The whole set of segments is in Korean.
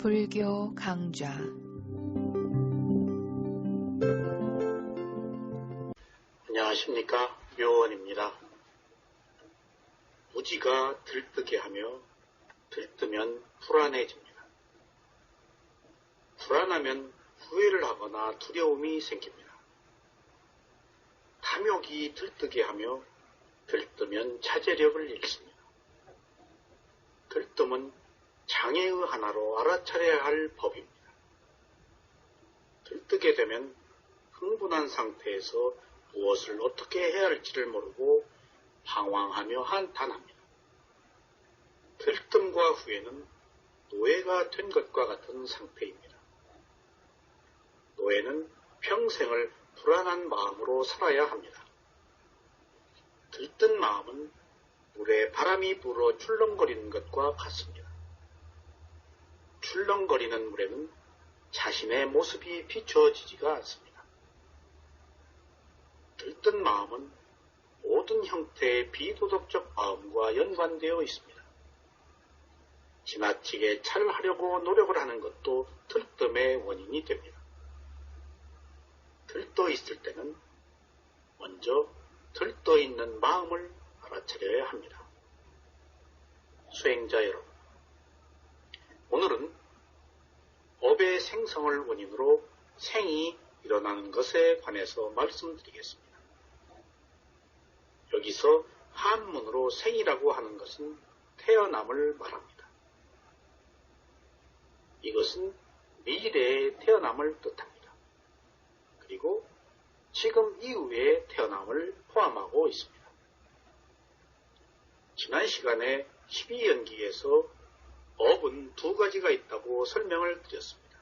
불교 강좌 안녕하십니까, 묘원입니다. 무지가 들뜨게 하며 들뜨면 불안해집니다. 불안하면 후회를 하거나 두려움이 생깁니다. 탐욕이 들뜨게 하며 들뜨면 자제력을 잃습니다. 들뜸은 장애의 하나로 알아차려야 할 법입니다. 들뜨게 되면 흥분한 상태에서 무엇을 어떻게 해야 할지를 모르고 방황하며 한탄합니다. 들뜸과 후회는 노예가 된 것과 같은 상태입니다. 노예는 평생을 불안한 마음으로 살아야 합니다. 들뜬 마음은 물에 바람이 불어 출렁거리는 것과 같습니다. 출렁거리는 물에는 자신의 모습이 비춰지지가 않습니다. 들뜬 마음은 모든 형태의 비도덕적 마음과 연관되어 있습니다. 지나치게 잘하려고 노력을 하는 것도 들뜸의 원인이 됩니다. 들떠 있을 때는 먼저 들떠 있는 마음을 알아차려야 합니다. 수행자 여러분, 오늘은 업의 생성을 원인으로 생이 일어나는 것에 관해서 말씀드리겠습니다. 여기서 한문으로 생이라고 하는 것은 태어남을 말합니다. 이것은 미래의 태어남을 뜻합니다. 그리고 지금 이후의 태어남을 포함하고 있습니다. 지난 시간에 12연기에서 업은 두 가지가 있다고 설명을 드렸습니다.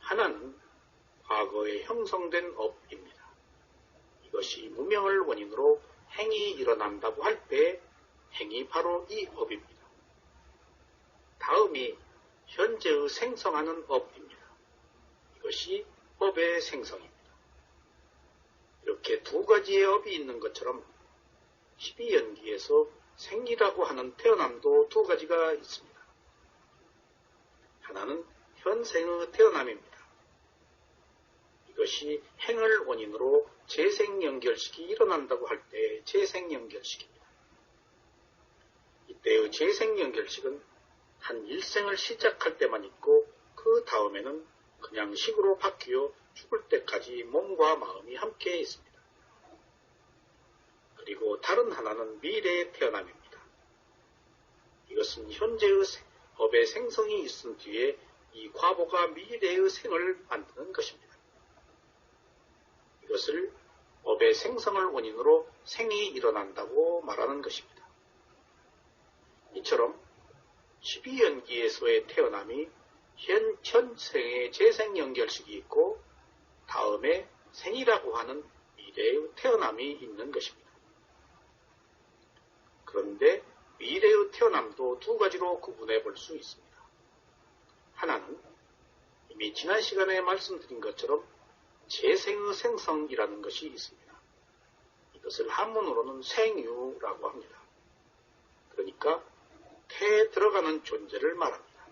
하나는 과거에 형성된 업입니다. 이것이 무명을 원인으로 행이 일어난다고 할 때 행이 바로 이 업입니다. 다음이 현재의 생성하는 업입니다. 이것이 업의 생성입니다. 이렇게 두 가지의 업이 있는 것처럼 12연기에서 생이라고 하는 태어남도 두 가지가 있습니다. 하나는 현생의 태어남입니다. 이것이 행을 원인으로 재생연결식이 일어난다고 할 때 재생연결식입니다. 이때의 재생연결식은 한 일생을 시작할 때만 있고 그 다음에는 그냥 식으로 바뀌어 죽을 때까지 몸과 마음이 함께 있습니다. 그리고 다른 하나는 미래의 태어남입니다. 이것은 현재의 업의 생성이 있은 뒤에 이 과보가 미래의 생을 만드는 것입니다. 이것을 업의 생성을 원인으로 생이 일어난다고 말하는 것입니다. 이처럼 12연기에서의 태어남이 현생의 재생연결식이 있고 다음에 생이라고 하는 미래의 태어남이 있는 것입니다. 그런데 미래의 태어남도 두 가지로 구분해 볼 수 있습니다. 하나는 이미 지난 시간에 말씀드린 것처럼 재생의 생성이라는 것이 있습니다. 이것을 한문으로는 생유라고 합니다. 그러니까 태에 들어가는 존재를 말합니다.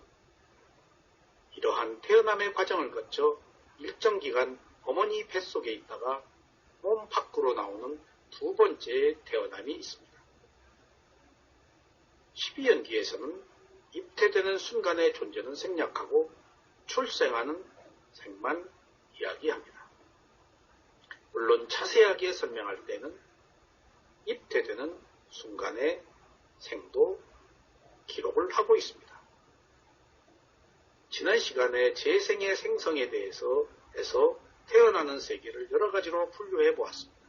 이러한 태어남의 과정을 거쳐 일정 기간 어머니 뱃속에 있다가 몸 밖으로 나오는 두 번째 태어남이 있습니다. 12연기에서는 입퇴되는 순간의 존재는 생략하고 출생하는 생만 이야기합니다. 물론 자세하게 설명할 때는 입퇴되는 순간의 생도 기록을 하고 있습니다. 지난 시간에 재생의 생성에 대해서 태어나는 세계를 여러 가지로 분류해 보았습니다.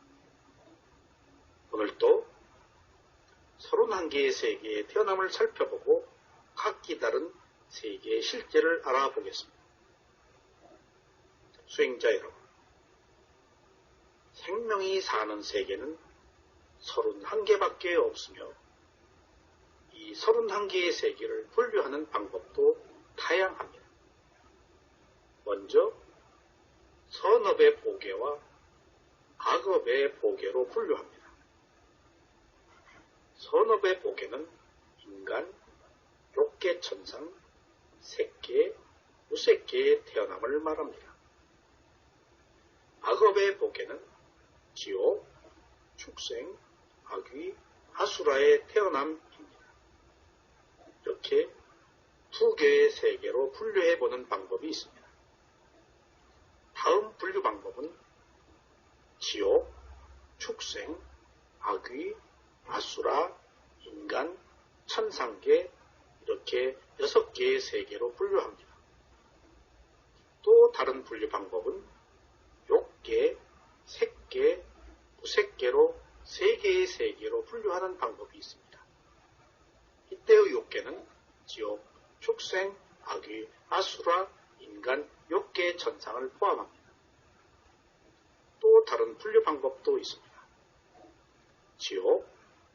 오늘 또 31개의 세계의 태어남을 살펴보고 각기 다른 세계의 실제를 알아보겠습니다. 수행자 여러분, 생명이 사는 세계는 31개밖에 없으며 이 31개의 세계를 분류하는 방법도 다양합니다. 먼저 선업의 보계와 악업의 보계로 분류합니다. 선업의 보계는 인간, 욕계천상, 새끼, 무새끼의 태어남을 말합니다. 악업의 보게는 지옥, 축생, 악귀, 아수라의 태어남입니다. 이렇게 두 개의 세계로 분류해보는 방법이 있습니다. 다음 분류 방법은 지옥, 축생, 악귀, 아수라, 인간, 천상계 이렇게 6개의 세계로 분류합니다. 또 다른 분류 방법은 욕계, 색계, 무색계로 3개의 세계로 분류하는 방법이 있습니다. 이때의 욕계는 지옥, 축생, 악귀, 아수라, 인간, 욕계, 천상을 포함합니다. 또 다른 분류 방법도 있습니다. 지옥,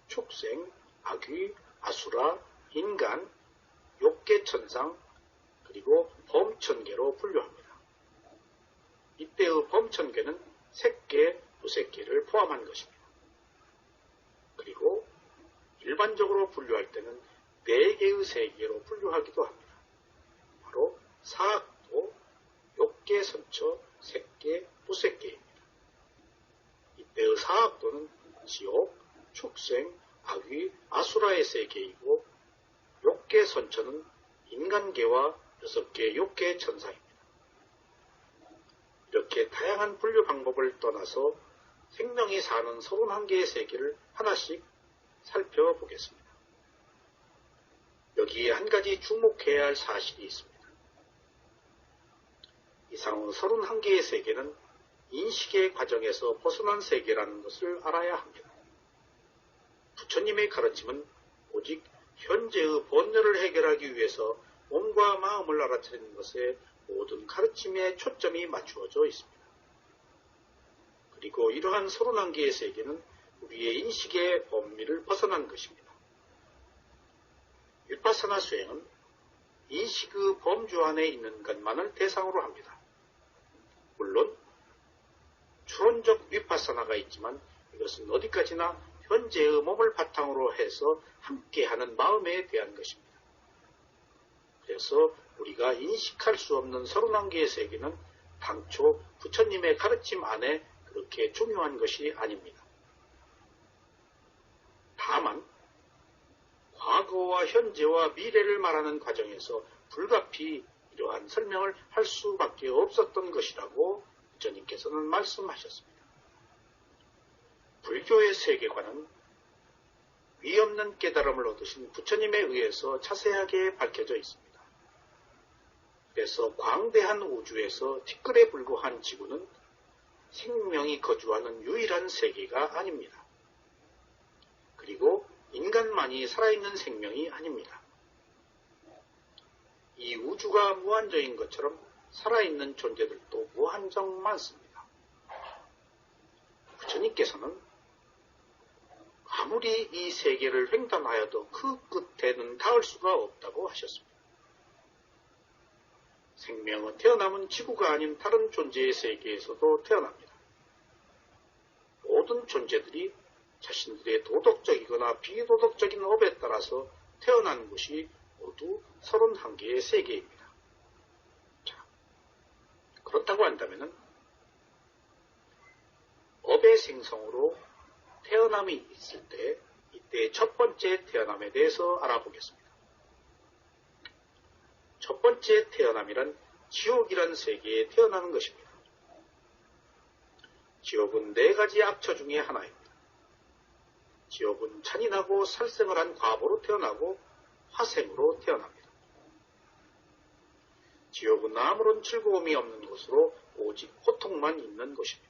축생, 악귀, 아수라, 인간, 욕계, 천상, 그리고 범천계로 분류합니다. 이때의 범천계는 색계, 무색계를 포함한 것입니다. 그리고 일반적으로 분류할 때는 4개의 세계로 분류하기도 합니다. 바로 사악도, 욕계, 선처, 색계, 무색계입니다. 이때의 사악도는 지옥, 축생, 악귀, 아수라의 세계이고 욕계, 선처는 인간계와 6개 욕계 천상입니다. 이렇게 다양한 분류 방법을 떠나서 생명이 사는 31개의 세계를 하나씩 살펴보겠습니다. 여기에 한 가지 주목해야 할 사실이 있습니다. 이상 31개의 세계는 인식의 과정에서 벗어난 세계라는 것을 알아야 합니다. 부처님의 가르침은 오직 현재의 본연을 해결하기 위해서 몸과 마음을 알아차리는 것에 모든 가르침에 초점이 맞추어져 있습니다. 그리고 이러한 31개의 세계는 우리의 인식의 범위를 벗어난 것입니다. ვილ파사나 수행은 인식의 범주 안에 있는 것만을 대상으로 합니다. 물론 추론적 윗파사나가 있지만 이것은 어디까지나 현재의 몸을 바탕으로 해서 함께하는 마음에 대한 것입니다. 그래서 우리가 인식할 수 없는 31개의 세계는 당초 부처님의 가르침 안에 그렇게 중요한 것이 아닙니다. 다만 과거와 현재와 미래를 말하는 과정에서 불가피 이러한 설명을 할 수밖에 없었던 것이라고 부처님께서는 말씀하셨습니다. 불교의 세계관은 위없는 깨달음을 얻으신 부처님에 의해서 자세하게 밝혀져 있습니다. 그래서 광대한 우주에서 티끌에 불과한 지구는 생명이 거주하는 유일한 세계가 아닙니다. 그리고 인간만이 살아있는 생명이 아닙니다. 이 우주가 무한정인 것처럼 살아있는 존재들도 무한정 많습니다. 부처님께서는 아무리 이 세계를 횡단하여도 그 끝에는 닿을 수가 없다고 하셨습니다. 생명은 태어남은 지구가 아닌 다른 존재의 세계에서도 태어납니다. 모든 존재들이 자신들의 도덕적이거나 비도덕적인 업에 따라서 태어난 것이 모두 31개의 세계입니다. 자, 그렇다고 한다면 업의 생성으로 태어남이 있을 때 이때 첫 번째 태어남에 대해서 알아보겠습니다. 첫 번째 태어남이란 지옥이란 세계에 태어나는 것입니다. 지옥은 4가지 악처 중에 하나입니다. 지옥은 잔인하고 살생을 한 과보로 태어나고 화생으로 태어납니다. 지옥은 아무런 즐거움이 없는 곳으로 오직 고통만 있는 곳입니다.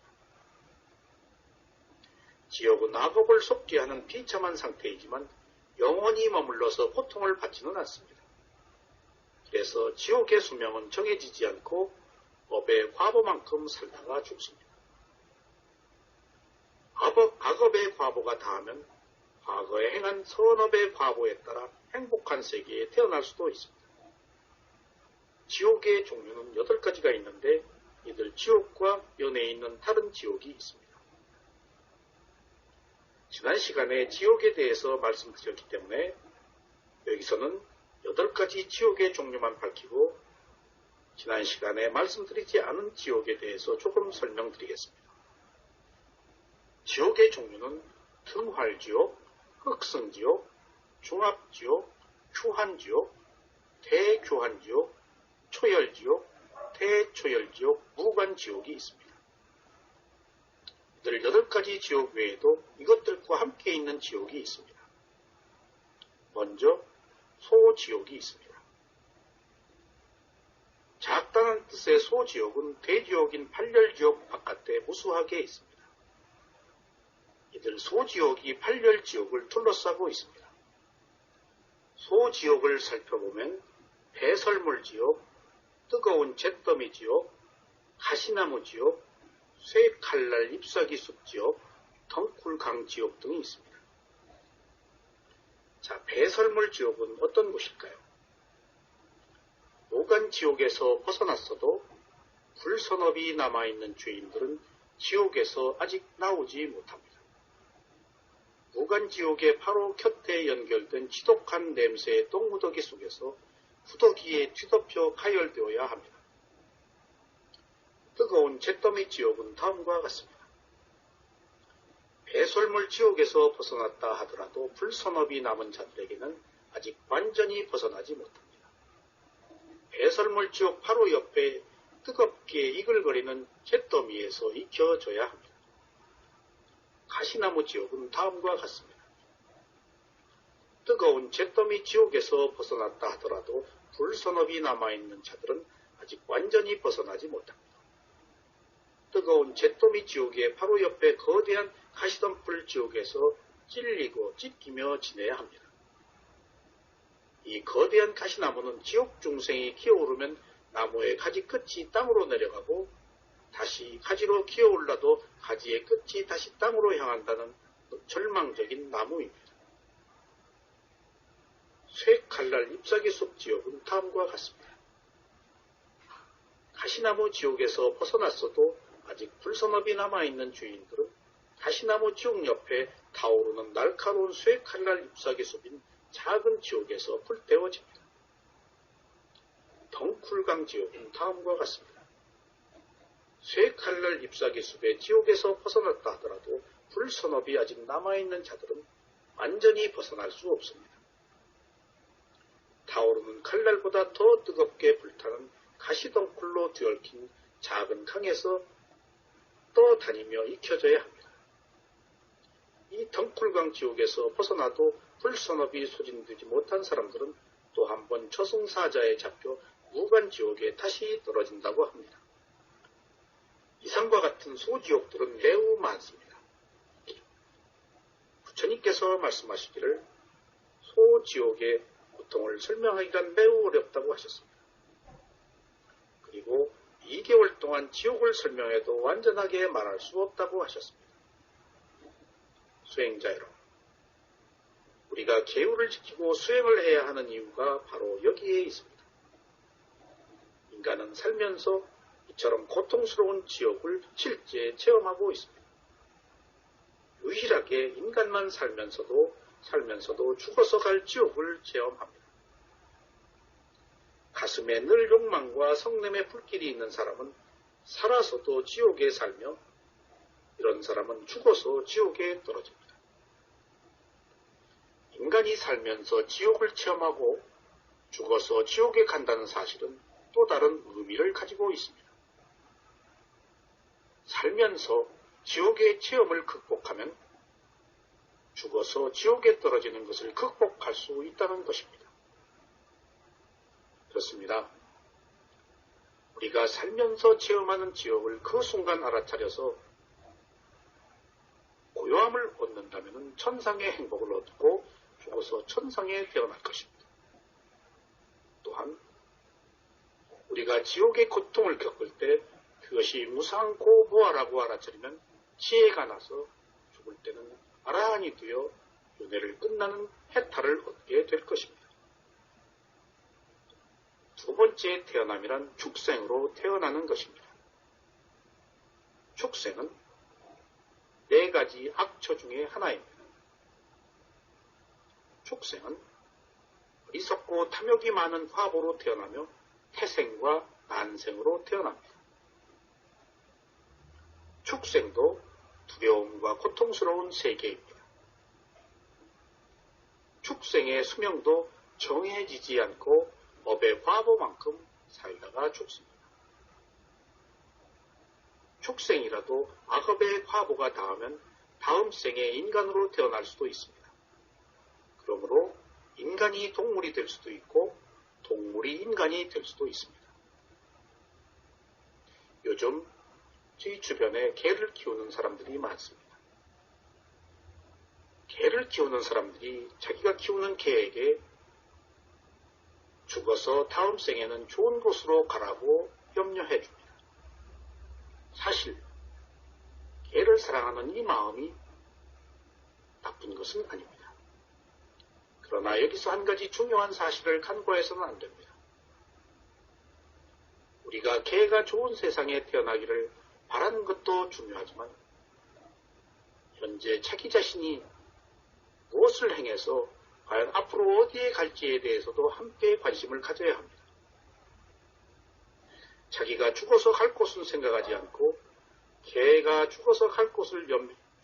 지옥은 악업을 속게 하는 비참한 상태이지만 영원히 머물러서 고통을 받지는 않습니다. 그래서 지옥의 수명은 정해지지 않고 업의 과보만큼 살다가 죽습니다. 악업의 과보가 다하면 과거에 행한 선업의 과보에 따라 행복한 세계에 태어날 수도 있습니다. 지옥의 종류는 8가지가 있는데 이들 지옥과 연해 있는 다른 지옥이 있습니다. 지난 시간에 지옥에 대해서 말씀드렸기 때문에 여기서는 8가지 지옥의 종류만 밝히고 지난 시간에 말씀드리지 않은 지옥에 대해서 조금 설명드리겠습니다. 지옥의 종류는 등활지옥, 흑성지옥, 중합지옥, 휴한지옥, 대교한지옥, 초열지옥, 대초열지옥, 무관지옥이 있습니다. 이들 8가지 지옥 외에도 이것들과 함께 있는 지옥이 있습니다. 먼저 소지옥이 있습니다. 작다는 뜻의 소지옥은 대지옥인 팔열지옥 바깥에 무수하게 있습니다. 이들 소지옥이 팔열지옥을 둘러싸고 있습니다. 소지옥을 살펴보면 배설물지옥, 뜨거운 잿더미지옥, 가시나무지옥, 쇠칼날 잎사귀숲지옥, 덩쿨강지옥 등이 있습니다. 자, 배설물지옥은 어떤 곳일까요? 무간지옥에서 벗어났어도 불선업이 남아있는 죄인들은 지옥에서 아직 나오지 못합니다. 무간지옥의 바로 곁에 연결된 지독한 냄새의 똥무더기 속에서 후더기에 뒤덮여 가열되어야 합니다. 뜨거운 잿더미 지옥은 다음과 같습니다. 배설물 지옥에서 벗어났다 하더라도 불선업이 남은 자들에게는 아직 완전히 벗어나지 못합니다. 배설물 지옥 바로 옆에 뜨겁게 이글거리는 잿더미에서 익혀져야 합니다. 가시나무 지옥은 다음과 같습니다. 뜨거운 잿더미 지옥에서 벗어났다 하더라도 불선업이 남아있는 자들은 아직 완전히 벗어나지 못합니다. 뜨거운 잿더미 지옥의 바로 옆에 거대한 가시덤불 지옥에서 찔리고 찢기며 지내야 합니다. 이 거대한 가시나무는 지옥 중생이 기어오르면 나무의 가지 끝이 땅으로 내려가고 다시 가지로 기어올라도 가지의 끝이 다시 땅으로 향한다는 절망적인 나무입니다. 쇠칼날 잎사귀숲 지옥은 다음과 같습니다. 가시나무 지옥에서 벗어났어도 아직 불선업이 남아있는 죄인들은 가시나무 지옥 옆에 타오르는 날카로운 쇠칼날 잎사귀숲인 작은 지옥에서 불태워집니다. 덩쿨강 지옥은 다음과 같습니다. 쇠칼날 잎사귀숲의 지옥에서 벗어났다 하더라도 불선업이 아직 남아있는 자들은 완전히 벗어날 수 없습니다. 타오르는 칼날보다 더 뜨겁게 불타는 가시덩굴로 뒤얽힌 작은 강에서 떠다니며 익혀져야 합니다. 이 덩쿨강 지옥에서 벗어나도 불선업이 소진되지 못한 사람들은 또 한 번 저승사자에 잡혀 무간지옥에 다시 떨어진다고 합니다. 이상과 같은 소지옥들은 매우 많습니다. 부처님께서 말씀하시기를 소지옥의 고통을 설명하기가 매우 어렵다고 하셨습니다. 그리고 2개월 동안 지옥을 설명해도 완전하게 말할 수 없다고 하셨습니다. 수행자 여러분, 우리가 계율을 지키고 수행을 해야 하는 이유가 바로 여기에 있습니다. 인간은 살면서 이처럼 고통스러운 지옥을 실제 체험하고 있습니다. 유일하게 인간만 살면서도 죽어서 갈 지옥을 체험합니다. 가슴에 늘 욕망과 성냄의 불길이 있는 사람은 살아서도 지옥에 살며 이런 사람은 죽어서 지옥에 떨어집니다. 인간이 살면서 지옥을 체험하고 죽어서 지옥에 간다는 사실은 또 다른 의미를 가지고 있습니다. 살면서 지옥의 체험을 극복하면 죽어서 지옥에 떨어지는 것을 극복할 수 있다는 것입니다. 그렇습니다. 우리가 살면서 체험하는 지옥을 그 순간 알아차려서 고요함을 얻는다면 천상의 행복을 얻고 죽어서 천상에 태어날 것입니다. 또한 우리가 지옥의 고통을 겪을 때 그것이 무상고 무아라고 알아차리면 지혜가 나서 죽을 때는 아라한이 되어 윤회를 끝나는 해탈을 얻게 될 것입니다. 두 번째 태어남이란 축생으로 태어나는 것입니다. 축생은 4가지 악처 중에 하나입니다. 축생은 어리석고 탐욕이 많은 화보로 태어나며 태생과 난생으로 태어납니다. 축생도 두려움과 고통스러운 세계입니다. 축생의 수명도 정해지지 않고 업의 화보만큼 살다가 죽습니다. 축생이라도 악업의 화보가 닿으면 다음 생에 인간으로 태어날 수도 있습니다. 그러므로 인간이 동물이 될 수도 있고 동물이 인간이 될 수도 있습니다. 요즘 저희 주변에 개를 키우는 사람들이 많습니다. 개를 키우는 사람들이 자기가 키우는 개에게 죽어서 다음 생에는 좋은 곳으로 가라고 염려해 줍니다. 사실 개를 사랑하는 이 마음이 나쁜 것은 아닙니다. 그러나 여기서 한 가지 중요한 사실을 간과해서는 안 됩니다. 우리가 개가 좋은 세상에 태어나기를 바라는 것도 중요하지만 현재 자기 자신이 무엇을 행해서 과연 앞으로 어디에 갈지에 대해서도 함께 관심을 가져야 합니다. 자기가 죽어서 갈 곳은 생각하지 않고 개가 죽어서 갈 곳을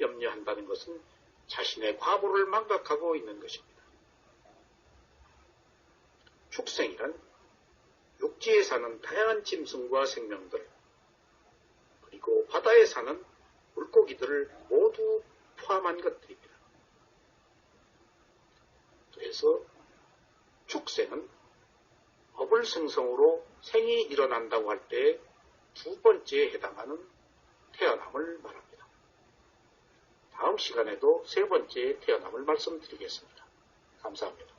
염려한다는 것은 자신의 과보를 망각하고 있는 것입니다. 축생이란 육지에 사는 다양한 짐승과 생명들, 그리고 바다에 사는 물고기들을 모두 포함한 것들입니다. 그래서 축생은 어불생성으로 생이 일어난다고 할 때 두 번째에 해당하는 태어남을 말합니다. 다음 시간에도 세 번째의 태어남을 말씀드리겠습니다. 감사합니다.